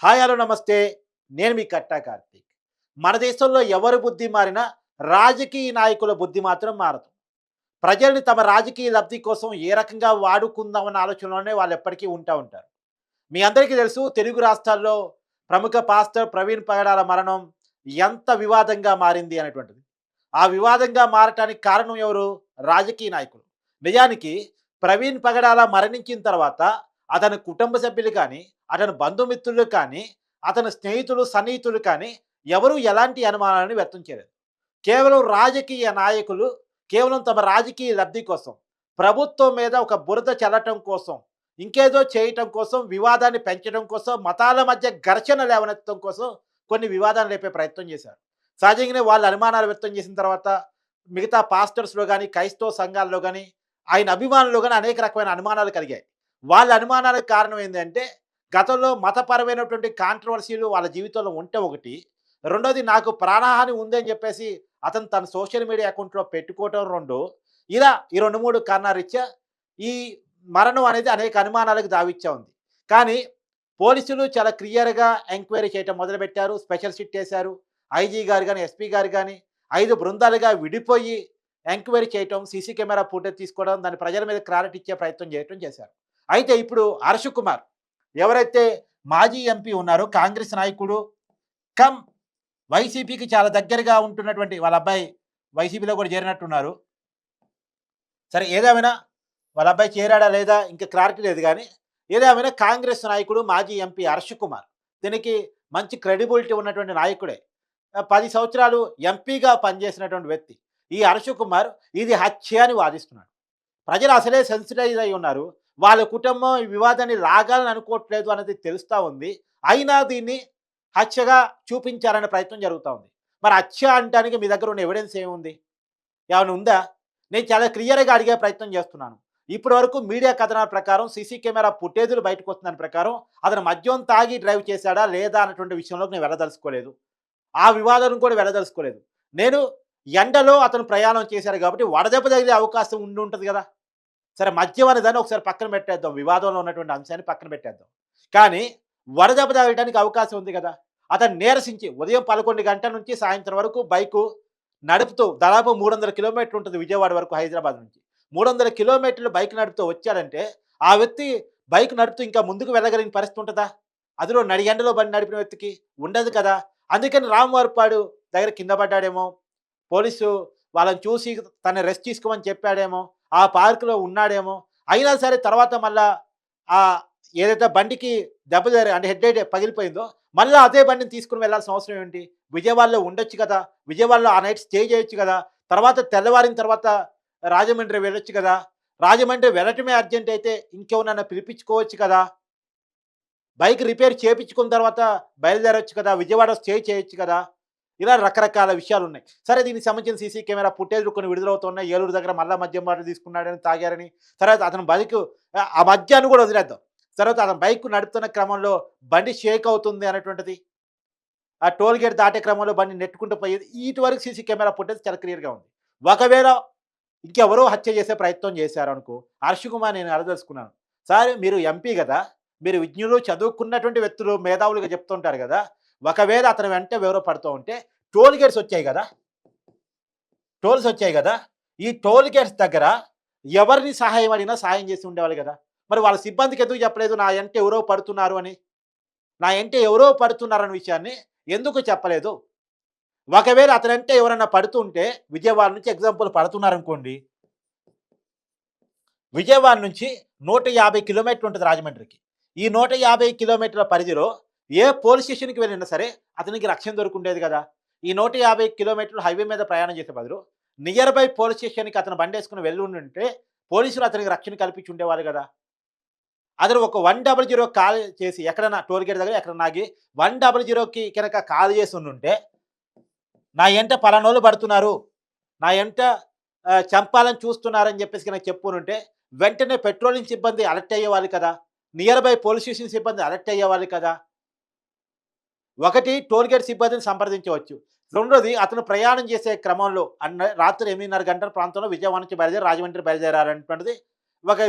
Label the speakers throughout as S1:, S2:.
S1: Hi hello నమస్తే. నేను మీ కట్టా కార్తీక్. మన దేశంలో ఎవరి బుద్ధి మారినా రాజకీయ నాయకుల బుద్ధి మాత్రం మారదు. ప్రజల్ని తమ రాజకీయ లబ్ధి కోసం ఏ రకంగా వాడుకుందామన్న ఆలోచనలోనే వాళ్ళు ఎప్పటికీ ఉంటారు. మీ అందరికీ తెలుసు తెలుగు రాష్ట్రాల్లో ప్రముఖ పాస్టర్ ప్రవీణ్ పగడాల మరణం ఎంత వివాదంగా మారింది అనేటువంటిది. ఆ వివాదంగా మారటానికి కారణం ఎవరు? రాజకీయ నాయకులు. నిజానికి ప్రవీణ్ పగడాల మరణించిన తర్వాత అతని కుటుంబ సభ్యులు కానీ, అతని బంధుమిత్రులు కానీ, అతని స్నేహితులు, సన్నిహితులు కానీ ఎవరు ఎలాంటి అనుమానాలను వ్యక్తం చేయలేదు. కేవలం రాజకీయ నాయకులు కేవలం తమ రాజకీయ లబ్ధి కోసం, ప్రభుత్వం మీద ఒక బురద చల్లటం కోసం, ఇంకేదో చేయటం కోసం, వివాదాన్ని పెంచడం కోసం, మతాల మధ్య ఘర్షణ లేవనెత్తడం కోసం కొన్ని వివాదాలు లేపే ప్రయత్నం చేశారు. సహజంగానే వాళ్ళు అనుమానాలు వ్యక్తం చేసిన తర్వాత మిగతా పాస్టర్స్‌లో గాని, క్రైస్తవ సంఘాల్లో గాని, ఆయన అభిమానుల్లో గాని అనేక రకమైన అనుమానాలు కలిగాయి. వాళ్ళ అనుమానాలకు కారణం ఏందంటే, గతంలో మతపరమైనటువంటి కాంట్రోవర్సీలు వాళ్ళ జీవితంలో ఉంటే ఒకటి, రెండోది నాకు ప్రాణహాని ఉందని చెప్పేసి అతను తన సోషల్ మీడియా అకౌంట్‌లో పెట్టుకోవటం 2, ఇలా ఈ 2, 3 కారణాల రీత్యా ఈ మరణం అనేది అనేక అనుమానాలకు దావిచ్చా ఉంది. కానీ పోలీసులు చాలా క్లియర్‌గా ఎంక్వైరీ చేయటం మొదలుపెట్టారు. Special SIT ఏశారు. ఐజీ గారు గాని, ఎస్పీ గారు గాని 5 బృందాలుగా విడిపోయి ఎంక్వైరీ చేయటం, సీసీ కెమెరా ఫుటేజ్ తీసుకోవడం, దాన్ని ప్రజల మీద క్లారిటీ ఇచ్చే ప్రయత్నం చేయటం చేశారు. అయితే ఇప్పుడు హర్ష్ కుమార్ ఎవరైతే మాజీ ఎంపీ ఉన్నారో, కాంగ్రెస్ నాయకుడు కమ్ వైసీపీకి చాలా దగ్గరగా ఉంటున్నటువంటి వాళ్ళ అబ్బాయి వైసీపీలో కూడా చేరినట్టున్నారు. సరే ఏదేమైనా వాళ్ళ అబ్బాయి చేరాడా లేదా ఇంకా క్లారిటీ లేదు కానీ, ఏదేమైనా కాంగ్రెస్ నాయకుడు మాజీ ఎంపీ హర్ష్ కుమార్ దీనికి మంచి క్రెడిబిలిటీ ఉన్నటువంటి నాయకుడే. 10 సంవత్సరాలు ఎంపీగా పనిచేసినటువంటి వ్యక్తి. ఈ హర్ష్ కుమార్ ఇది హత్య అని వాదిస్తున్నాడు. ప్రజలు అసలే సెన్సిటైజ్ అయి ఉన్నారు. వాళ్ళ కుటుంబం ఈ వివాదాన్ని లాగాలని అనుకోవట్లేదు అనేది తెలుస్తా ఉంది. అయినా దీన్ని హత్యగా చూపించాలనే ప్రయత్నం జరుగుతూ ఉంది. మరి హత్య అనటానికి మీ దగ్గర ఉన్న ఎవిడెన్స్ ఏముంది? ఏమైనా ఉందా? నేను చాలా క్లియర్‌గా అడిగే ప్రయత్నం చేస్తున్నాను. ఇప్పటి వరకు మీడియా కథనాల ప్రకారం సీసీ కెమెరా ఫుటేజులు బయటకు వస్తున్న దాని ప్రకారం అతను మద్యం తాగి డ్రైవ్ చేశాడా లేదా అన్నటువంటి విషయంలోకి నేను వెళ్ళదలుచుకోలేదు. ఆ వివాదం కూడా వెళ్ళదలుచుకోలేదు. నేను ఎండలో అతను ప్రయాణం చేశారు కాబట్టి వడదెబ్బ తగిలే అవకాశం ఉండుంటది కదా! సరే మద్యం అనే దాన్ని ఒకసారి పక్కన పెట్టేద్దాం. వివాదంలో ఉన్నటువంటి అంశాన్ని పక్కన పెట్టేద్దాం. కానీ వడదెబ్బ తగలటానికి అవకాశం ఉంది కదా! అతను నీరసించి ఉదయం 11 గంటల నుంచి సాయంత్రం వరకు బైకు నడుపుతూ దాదాపు 300 కిలోమీటర్లు ఉంటుంది విజయవాడ వరకు హైదరాబాద్ నుంచి. 300 కిలోమీటర్లు బైక్ నడుపుతూ వచ్చాడంటే, ఆ వ్యక్తి బైక్ నడుపుతూ ఇంకా ముందుకు వెళ్ళగలిగిన పరిస్థితి ఉంటదా? అందులో నడిగెండలో బండి నడిపిన వ్యక్తికి ఉండదు కదా! అందుకని రామవరపాడు దగ్గర కింద పడ్డాడేమో, పోలీసు వాళ్ళని చూసి తనని రెస్ట్ తీసుకోమని చెప్పాడేమో, ఆ పార్క్‌లో ఉన్నాడేమో, అయినా సరే తర్వాత మళ్ళా ఏదైతే బండికి దెబ్బ అంటే హెడ్ లైట్ పగిలిపోయిందో, మళ్ళా అదే బండిని తీసుకొని వెళ్ళాల్సిన అవసరం ఏంటి? విజయవాడలో ఉండొచ్చు కదా! విజయవాడలో ఆ నైట్ స్టే చేయొచ్చు కదా! తర్వాత తెల్లవారిన తర్వాత రాజమండ్రి వెళ్ళొచ్చు కదా! రాజమండ్రి వెళ్ళటమే అర్జెంట్ అయితే ఇంకెవరినైనా పిలిపించుకోవచ్చు కదా! బైక్ రిపేర్ చేపించుకున్న తర్వాత బయలుదేరొచ్చు కదా! విజయవాడ స్టే చేయొచ్చు కదా! ఇలా రకరకాల విషయాలున్నాయి. సరే దీనికి సంబంధించిన సీసీ కెమెరా ఫుటేజ్‌లు కొన్ని విడుదలవుతున్నాయి. ఏలూరు దగ్గర మళ్ళా మద్యం బాటిల్ తీసుకున్నాడని, తాగారని. తర్వాత అతని బైకు ఆ మద్యాన్ని కూడా వదిలేద్దాం. తర్వాత అతను బైక్ నడుపుతున్న క్రమంలో బండి షేక్ అవుతుంది అనేటువంటిది. ఆ టోల్ గేట్ దాటే క్రమంలో బండి నెట్టుకుంటూ పోయేది. ఈటి వరకు సీసీ కెమెరా ఫుటేజ్ చాలా క్లియర్‌గా ఉంది. ఒకవేళ ఇంకెవరో హత్య చేసే ప్రయత్నం చేశారనుకో, హర్ష్ కుమార్ నేను అడదలుచుకున్నాను. సార్ మీరు ఎంపీ గదా! మీరు విజ్ఞులు, చదువుకున్నటువంటి వ్యక్తులు, మేధావులుగా చెప్తుంటారు గదా! ఒకవేళ అతని వెంట ఎవరో పడుతూ ఉంటే టోల్ గేట్స్ వచ్చాయి గదా! టోల్స్ వచ్చాయి గదా! ఈ టోల్ గేట్స్ దగ్గర ఎవరిని సహాయం అడిగినా సహాయం చేసి ఉండేవాళ్ళు గదా! మరి వాళ్ళ సిబ్బందికి ఎందుకు చెప్పలేదు నా ఎంట ఎవరో పడుతున్నారు అని? నా ఎంట ఎవరో పడుతున్నారన్న విషయాన్ని ఎందుకు చెప్పలేదు? ఒకవేళ అతనంటే ఎవరైనా పడుతుంటే విజయవాడ నుంచి ఎగ్జాంపుల్ పడుతున్నారనుకోండి. విజయవాడ నుంచి 150 కిలోమీటర్లు ఉంటది రాజమండ్రికి. ఈ 150 కిలోమీటర్ల పరిధిలో ఏ పోలీస్ స్టేషన్‌కి వెళ్ళినా సరే అతనికి రక్షణ దొరికుండేది గదా! ఈ 150 కిలోమీటర్లు హైవే మీద ప్రయాణం చేసే బదులు నియర్ బై పోలీస్ స్టేషన్‌కి అతను బండేసుకొని వెళ్ళుండుంటే పోలీసులు అతనికి రక్షణ కల్పించి ఉండేవారు గదా! అతను ఒక 100 కాల్ చేసి ఎక్కడన్నా టోల్ గేట్ దగ్గర ఎక్కడన్నా ఆగి 100కి గనక కాల్ చేసి ఉండుంటే నా ఎంట పలానోళ్ళు పడుతున్నారు. నా ఎంట చంపాలని చూస్తున్నారని చెప్పేసి గనక చెప్పుకొనుంటే, వెంటనే పెట్రోలింగ్ సిబ్బంది అలర్ట్ అయ్యేవాళ్ళు కదా! నియర్ బై పోలీస్ స్టేషన్ సిబ్బంది అలర్ట్ అయ్యేవాళ్ళు కదా! ఒకటి టోల్ గేట్ సిబ్బందిని సంప్రదించవచ్చు. రెండోది అతను ప్రయాణం చేసే క్రమంలో రాత్రి 8:30 గంటల ప్రాంతంలో విజయవాడ నుంచి బయలుదేరి రాజమండ్రి బయలుదేరారనేటువంటిది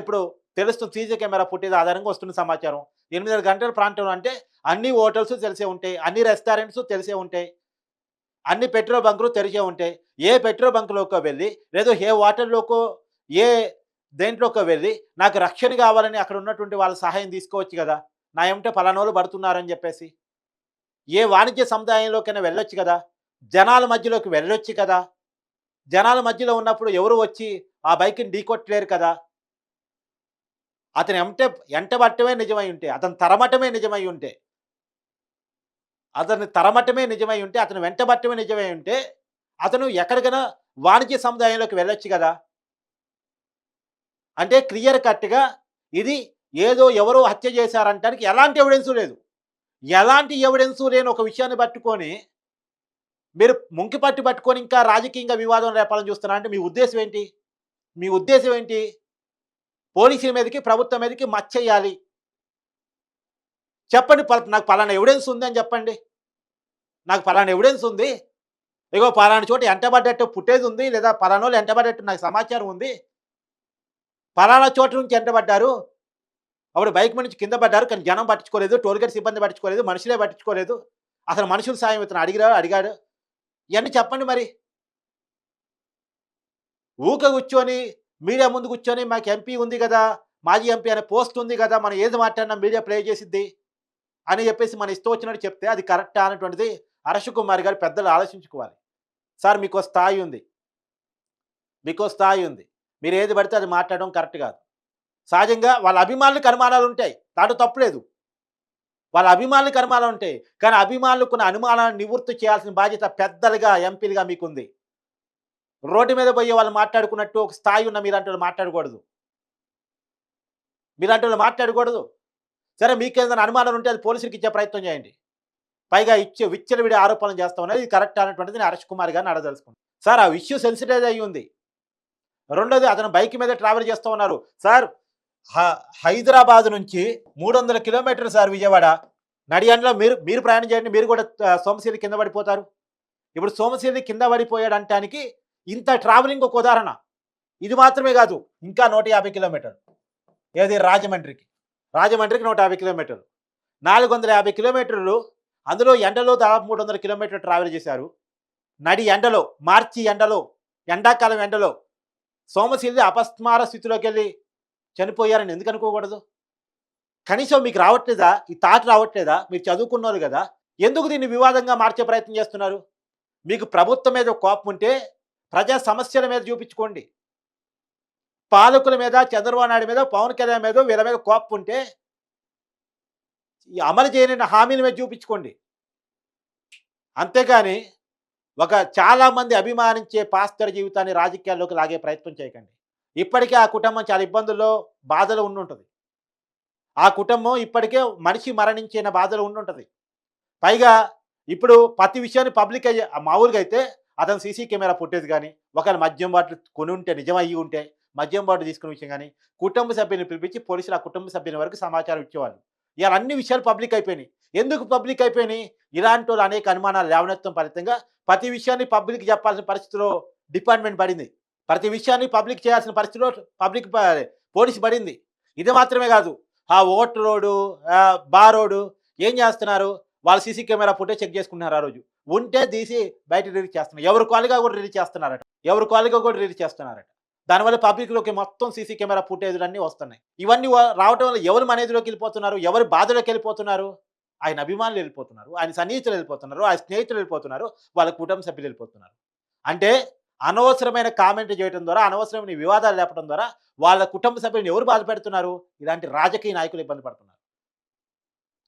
S1: ఇప్పుడు తెలుస్తుంది. సీసీ కెమెరా ఫుటేజ్ ఆధారంగా వస్తున్న సమాచారం. 8:30 గంటల ప్రాంతంలో అంటే అన్ని హోటల్స్ తెలిసే ఉంటాయి, అన్ని రెస్టారెంట్స్ తెలిసే ఉంటాయి, అన్ని పెట్రోల్ బంకులు తెరిచే ఉంటాయి. ఏ పెట్రోల్ బంక్‌లోకో వెళ్ళి, లేదా ఏ హోటల్‌లోకో, ఏ దేంట్లోకో వెళ్ళి, నాకు రక్షణ కావాలని అక్కడ ఉన్నటువంటి వాళ్ళ సహాయం తీసుకోవచ్చు గదా! నా ఎమ్మటే పలానోళ్ళు పడుతున్నారని జెప్పేసి. ఏ వాణిజ్య సముదాయంలోకైనా వెళ్ళొచ్చు గదా! జనాల మధ్యలోకి వెళ్ళొచ్చు కదా! జనాల మధ్యలో ఉన్నప్పుడు ఎవరు వచ్చి ఆ బైక్‌ని ఢీకొట్టలేరు కదా! అతను ఎంటబట్టమే నిజమై ఉంటే, అతను తరమటమే నిజమై ఉంటే, అతన్ని తరమటమే నిజమై ఉంటే, అతను వెంటబట్టమే నిజమై ఉంటే, అతను ఎక్కడికైనా వాణిజ్య సముదాయంలోకి వెళ్ళొచ్చు గదా! అంటే క్లియర్ కట్‌గా ఇది ఏదో ఎవరో హత్య చేశారంటానికి ఎలాంటి ఎవిడెన్సు లేదు. ఎలాంటి ఎవిడెన్సు లేని ఒక విషయాన్ని పట్టుకొని, మీరు ముంకిపట్టు పట్టుకొని ఇంకా రాజకీయంగా వివాదం రేపాలని చూస్తున్నారంటే మీ ఉద్దేశ్యం ఏంటి? మీ ఉద్దేశ్యం ఏంటి? పోలీసుల మీదకి, ప్రభుత్వం మీదకి మచ్చెయ్యాలి. చెప్పండి, నాకు పలానా ఎవిడెన్స్ ఉందని చెప్పండి. నాకు పలానా ఎవిడెన్స్ ఉంది. ఇగో పలానా చోట ఎంటబడ్డట్టు ఫుటేజ్ ఉంది. లేదా పలానోళ్ళు ఎంటబడ్డట్టు నాకు సమాచారం ఉంది. పలానా చోట నుంచి ఎంటబడ్డారు. అప్పుడు బైక్ మీద నుంచి కింద పడ్డారు. కానీ జనం పట్టించుకోలేదు. టోల్ గేట్ సిబ్బంది పట్టించుకోలేదు. మనుషులే పట్టించుకోలేదు. అసలు మనుషుల సాయం ఇతను అడిగాడు. ఇయన్నీ చెప్పండి మరి. ఊకే కూర్చొని, మీడియా ముందు కూర్చొని మాకు ఎంపీ ఉంది గదా! మాజీ ఎంపీ అనే పోస్ట్ ఉంది గదా! మనం ఏది మాట్లాడినా మీడియా ప్లే చేసిద్ది అని చెప్పేసి మన ఇష్టం వచ్చినట్టు చెప్తే అది కరెక్టా అనేటువంటిది హర్ష కుమార్ గారు పెద్దలు ఆలోచించుకోవాలి. సార్ మీకో స్థాయి ఉంది. మీకో స్థాయి ఉంది. మీరు ఏది పడితే అది మాట్లాడడం కరెక్ట్ కాదు. సహజంగా వాళ్ళ అభిమానులకు అనుమానాలుంటాయి. దాంట్లో తప్పులేదు. వాళ్ళ అభిమానులకు అనుమానాలుంటాయి. కానీ అభిమానులకున్న అనుమానాలను నివృత్తి చేయాల్సిన బాధ్యత పెద్దలుగా, ఎంపీలుగా మీకుంది. రోడ్డు మీద పోయే వాళ్ళు మాట్లాడుకున్నట్టు ఒక స్థాయి ఉన్న మీలాంటోళ్ళు మాట్లాడకూడదు. మీలాంటోళ్ళు మాట్లాడకూడదు. సరే మీకేదైనా అనుమానాలు ఉంటే అది పోలీసులకి ఇచ్చే ప్రయత్నం చేయండి. పైగా విచ్చలవిడి ఆరోపణలు చేస్తా ఉన్నది ఇది కరెక్ట్ అనేటువంటిది నేను హరీష్ కుమార్ గారిని అడగదలుచుకున్నాను. సార్ ఆ ఇష్యూ సెన్సిటైజ్ అయ్యి ఉంది. రెండోది అతను బైక్ మీద ట్రావెల్ చేస్తూ ఉన్నారు. సార్ హ హైదరాబాద్ నుంచి 300 కిలోమీటర్లు సార్ విజయవాడ. నడియండలో మీరు మీరు ప్రయాణం చేయండి. మీరు కూడా సోమశిల కింద పడిపోతారు. ఇప్పుడు సోమశిల కింద పడిపోయాడంటానికి ఇంత ట్రావెలింగ్ ఒక ఉదాహరణ. ఇది మాత్రమే కాదు. ఇంకా 150 కిలోమీటర్లు. ఏది రాజమండ్రికి. రాజమండ్రికి 150 కిలోమీటర్లు. 450 కిలోమీటర్లు అందులో ఎండలో దాదాపు 300 కిలోమీటర్లు ట్రావెల్ చేశారు. నడి ఎండలో, మార్చి ఎండలో, ఎండాకాలం ఎండలో సోమశిల అపస్మార స్థితిలోకెళ్ళి చనిపోయారని ఎందుకు అనుకోకూడదు? కనీసం మీకు రావట్లేదా? ఈ థాట్ రావట్లేదా? మీరు చదువుకున్నోళ్ళు గదా! ఎందుకు దీన్ని వివాదంగా మార్చే ప్రయత్నం చేస్తున్నారు? మీకు ప్రభుత్వం మీద కోపం ఉంటే ప్రజా సమస్యల మీద చూపించుకోండి. పాలకుల మీద, చంద్రబాబు నాయుడు మీద, పవన్ కళ్యాణ్ మీద వీళ్ళ మీద కోపం ఉంటే ఈ అమలు చేయని హామీల మీద చూపించుకోండి. అంతేగాని ఒక చాలామంది అభిమానించే పాస్టర్ జీవితాన్ని రాజకీయాల్లోకి లాగే ప్రయత్నం చేయకండి. ఇప్పటికే ఆ కుటుంబం చాలా ఇబ్బందుల్లో, బాధలో ఉండుంటది. ఆ కుటుంబం ఇప్పటికే మనిషి మరణించిన బాధలో ఉండుంటది. పైగా ఇప్పుడు ప్రతి విషయాన్ని పబ్లిక్ అయ్యే మామూలుగా అయితే అతను సీసీ కెమెరా ఫుటేజ్ గాని, ఒకవేళ మద్యం బాటిల్ కొని ఉంటే నిజం అయ్యి ఉంటే, మద్యం బాటిల్ తీసుకున్న విషయం గాని, కుటుంబ సభ్యుల్ని పిలిపించి పోలీసులు ఆ కుటుంబ సభ్యుల వరకు సమాచారం ఇచ్చేవాళ్ళు. ఇయాల అన్ని విషయాలు పబ్లిక్ అయిపోయినాయి. ఎందుకు పబ్లిక్ అయిపోయినాయి? ఇలాంటోళ్ళు అనేక అనుమానాలు లేవనెత్తడం ఫలితంగా ప్రతి విషయాన్ని పబ్లిక్ చెప్పాల్సిన పరిస్థితిలో డిపార్ట్మెంట్ పడింది. ప్రతి విషయాన్ని పబ్లిక్ చేయాల్సిన పరిస్థితిలో పోలీసు పడింది. ఇది మాత్రమే కాదు. ఆ ఓటరోడు, బారోడు ఏం చేస్తున్నారు? వాళ్ళు సీసీ కెమెరా ఫుటేజ్ చెక్ చేసుకుంటున్నారు ఆ రోజు. ఉంటే తీసి బయట రిలీజ్ చేస్తున్నారు. ఎవరి కాలుగా కూడా రిలీజ్ చేస్తున్నారట. ఎవరి కాలుగా కూడా రిలీజ్ చేస్తున్నారట. దానివల్ల పబ్లిక్‌లోకి మొత్తం సీసీ కెమెరా ఫుటేజ్‌లన్నీ వస్తున్నాయి. ఇవన్నీ రావటం వల్ల ఎవరు మనీతిలోకి వెళ్ళిపోతున్నారు? ఎవరు బాధలోకి వెళ్ళిపోతున్నారు? ఆయన అభిమానులు వెళ్ళిపోతున్నారు. ఆయన సన్నిహితులు వెళ్ళిపోతున్నారు. ఆయన స్నేహితులు వెళ్ళిపోతున్నారు. వాళ్ళ కుటుంబ సభ్యులు వెళ్ళిపోతున్నారు. అంటే అనవసరమైన కామెంట్ చేయడం ద్వారా, అనవసరమైన వివాదాలు లేపడం ద్వారా వాళ్ళ కుటుంబ సభ్యులను ఎవరు బాధపెడుతున్నారు? ఇలాంటి రాజకీయ నాయకులు ఇబ్బంది పడుతున్నారు.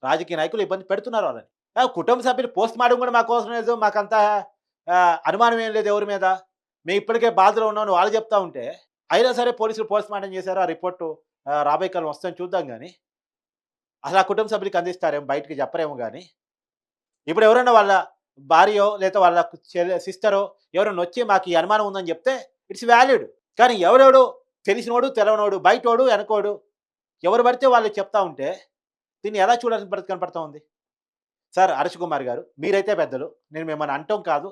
S1: రాజకీయ నాయకులు ఇబ్బంది పెడుతున్నారు వాళ్ళని. కుటుంబ సభ్యులు పోస్ట్‌మార్టం కూడా మాకోసం లేదు. మాకంత అనుమానం ఏం లేదు ఎవరి మీద. మేము ఇప్పటికే బాధలో ఉన్నామని వాళ్ళు చెప్తా ఉంటే, అయినా సరే పోలీసులు పోస్ట్‌మార్టం చేశారు. ఆ రిపోర్టు రాబోయే కాలం వస్తుందని చూద్దాం గానీ, అసలు ఆ కుటుంబ సభ్యులకి అందిస్తారేమో బయటికి చెప్పరేమో గానీ, ఇప్పుడు ఎవరైనా వాళ్ళ భార్యో లేదా వాళ్ళ సిస్టరో ఎవరైనా వచ్చి మాకు ఈ అనుమానం ఉందని చెప్తే ఇట్స్ వాలిడ్. కానీ ఎవరెవడో తెలిసినోడు, తెలవనోడు, బయటోడు, ఎనకోడు ఎవరు పడితే వాళ్ళు చెప్తా ఉంటే దీన్ని ఎలా చూడాల్సిన పరిస్థితి కనపడతా ఉంది. సార్ హరీష్ కుమార్ గారు మీరైతే పెద్దలు. నేను మిమ్మల్ని అనటం కాదు.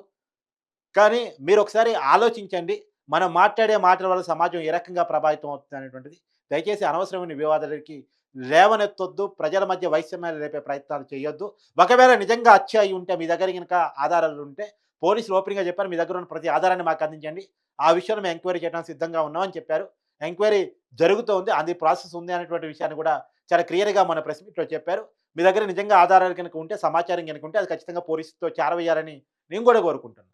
S1: కానీ మీరొకసారి ఆలోచించండి. మనం మాట్లాడే మాటల వల్ల సమాజం ఏ రకంగా ప్రభావితం అవుతుందనేటువంటిది దయచేసి అనవసరమైన వివాదాలకి లేవనెత్తొద్దు. ప్రజల మధ్య వైషమ్యాలు రేపే ప్రయత్నాలు చేయొద్దు. ఒకవేళ నిజంగా హత్య అయ్యి ఉంటే మీ దగ్గర గనక ఆధారాలుంటే పోలీసులు ఓపెన్‌గా చెప్పారు. మీ దగ్గర ఉన్న ప్రతి ఆధారాన్ని మాకు అందించండి. ఆ విషయంలో మేము ఎంక్వైరీ చేయడానికి సిద్ధంగా ఉన్నామని చెప్పారు. ఎంక్వైరీ జరుగుతోంది. అది ప్రాసెస్ ఉంది అనేటువంటి విషయాన్ని కూడా చాలా క్లియర్‌గా మొన్న ప్రెస్ మీట్‌లో చెప్పారు. మీ దగ్గర నిజంగా ఆధారాలు గనుక ఉంటే, సమాచారం గనుక ఉంటే అది ఖచ్చితంగా పోలీసుతో చేరవేయాలని నేను కూడా కోరుకుంటున్నాను.